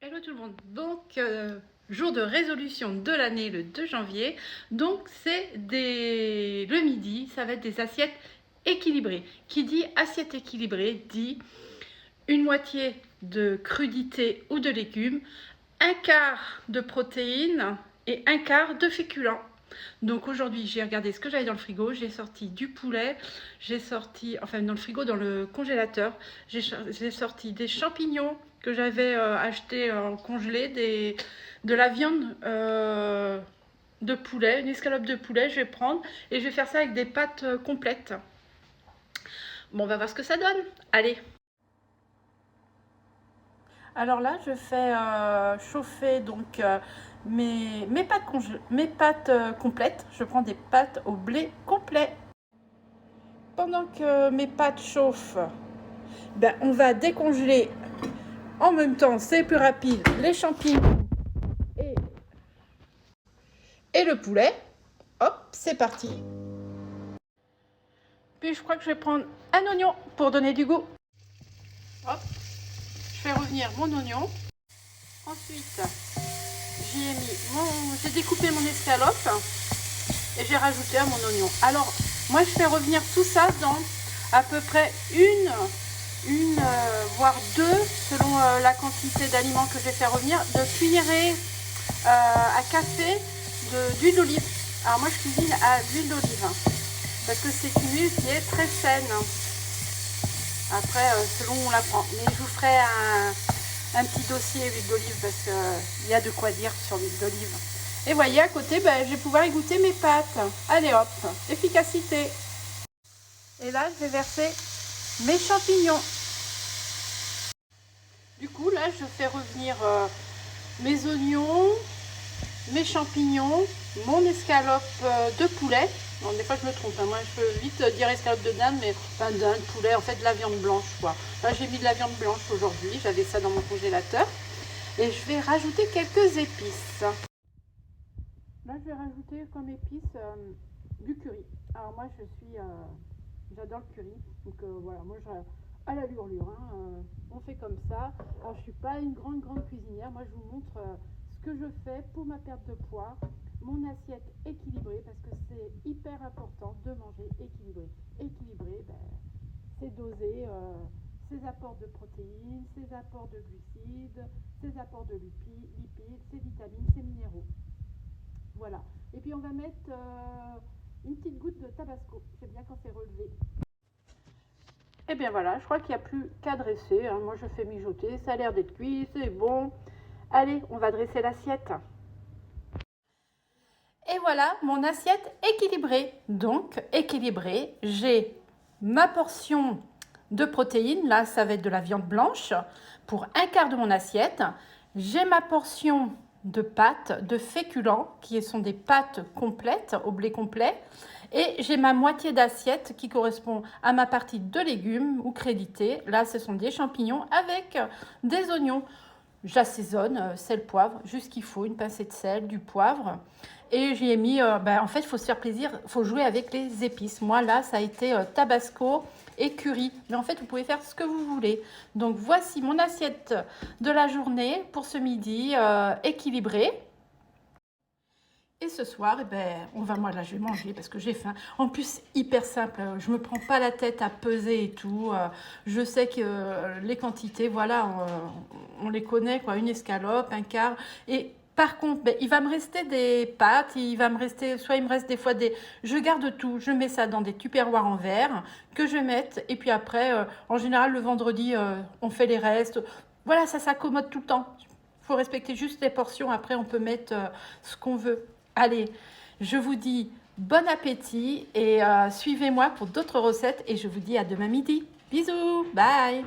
Hello tout le monde, donc jour de résolution de l'année le 2 janvier, donc c'est le midi, ça va être des assiettes équilibrées. Qui dit assiette équilibrée dit une moitié de crudité ou de légumes, un quart de protéines et un quart de féculents. Donc aujourd'hui j'ai regardé ce que j'avais dans le frigo, j'ai sorti du poulet, j'ai sorti, enfin dans le frigo, dans le congélateur, j'ai sorti des champignons que j'avais acheté en congelé, de la viande de poulet, une escalope de poulet je vais prendre et je vais faire ça avec des pâtes complètes. Bon, on va voir ce que ça donne, allez. Alors là, je fais chauffer donc mes pâtes complètes. Je prends des pâtes au blé complet. Pendant que mes pâtes chauffent, ben, on va décongeler en même temps, c'est plus rapide, les champignons et le poulet. Hop, c'est parti. Puis je crois que je vais prendre un oignon pour donner du goût. Hop, je fais revenir mon oignon. Ensuite, j'ai découpé mon escalope et j'ai rajouté à mon oignon. Alors, moi je fais revenir tout ça dans à peu près une voire deux, selon la quantité d'aliments que je vais faire revenir, de cuillerée à café d'huile d'olive. Alors moi je cuisine à l'huile d'olive parce que c'est une huile qui est très saine. Après, selon où on la prend. Mais je vous ferai un petit dossier huile d'olive parce qu'il y a de quoi dire sur l'huile d'olive. Et voyez, à côté, ben, je vais pouvoir y goûter mes pâtes. Allez hop, efficacité. Et là, je vais verser mes champignons. Du coup, là, je fais revenir mes oignons, mes champignons, mon escalope de poulet. Bon, des fois, je me trompe. Hein. Moi, je peux vite dire escalope de dinde, mais pas de dinde, poulet, en fait, de la viande blanche, quoi. Là, j'ai mis de la viande blanche aujourd'hui. J'avais ça dans mon congélateur. Et je vais rajouter quelques épices. Là, je vais rajouter comme épice du curry. Alors, moi, j'adore le curry. Donc, voilà, moi, à la lurlure, hein, on fait comme ça. Alors, je ne suis pas une grande cuisinière. Moi, je vous montre ce que je fais pour ma perte de poids. Mon assiette équilibrée, parce que c'est hyper important de manger équilibré. Équilibré, ben, c'est doser ses apports de protéines, ses apports de glucides, ses apports de lipides, ses vitamines, ses minéraux. Voilà. Et puis on va mettre une petite goutte de tabasco. J'aime bien quand c'est relevé. Et bien voilà, je crois qu'il n'y a plus qu'à dresser. Hein. Moi je fais mijoter, ça a l'air d'être cuit, c'est bon. Allez, on va dresser l'assiette. Et voilà mon assiette équilibrée. Donc équilibrée, j'ai ma portion de protéines. Là, ça va être de la viande blanche pour un quart de mon assiette. J'ai ma portion de pâtes, de féculents, qui sont des pâtes complètes, au blé complet. Et j'ai ma moitié d'assiette qui correspond à ma partie de légumes ou crédité. Là, ce sont des champignons avec des oignons. J'assaisonne, sel, poivre, juste ce qu'il faut, une pincée de sel, du poivre. Et j'y ai mis, en fait, il faut se faire plaisir, il faut jouer avec les épices. Moi, là, ça a été tabasco et curry. Mais en fait, vous pouvez faire ce que vous voulez. Donc, voici mon assiette de la journée pour ce midi équilibré. Et ce soir, eh ben, moi là, je vais manger parce que j'ai faim. En plus, hyper simple. Je me prends pas la tête à peser et tout. Je sais que les quantités, voilà, on les connaît, quoi. Une escalope, un quart. Et par contre, ben, il va me rester des pâtes. Il va me rester, soit il me reste des fois des. Je garde tout. Je mets ça dans des tupperwares en verre que je mette. Et puis après, en général, le vendredi, on fait les restes. Voilà, ça s'accommode tout le temps. Il faut respecter juste les portions. Après, on peut mettre ce qu'on veut. Allez, je vous dis bon appétit et suivez-moi pour d'autres recettes et je vous dis à demain midi. Bisous, bye!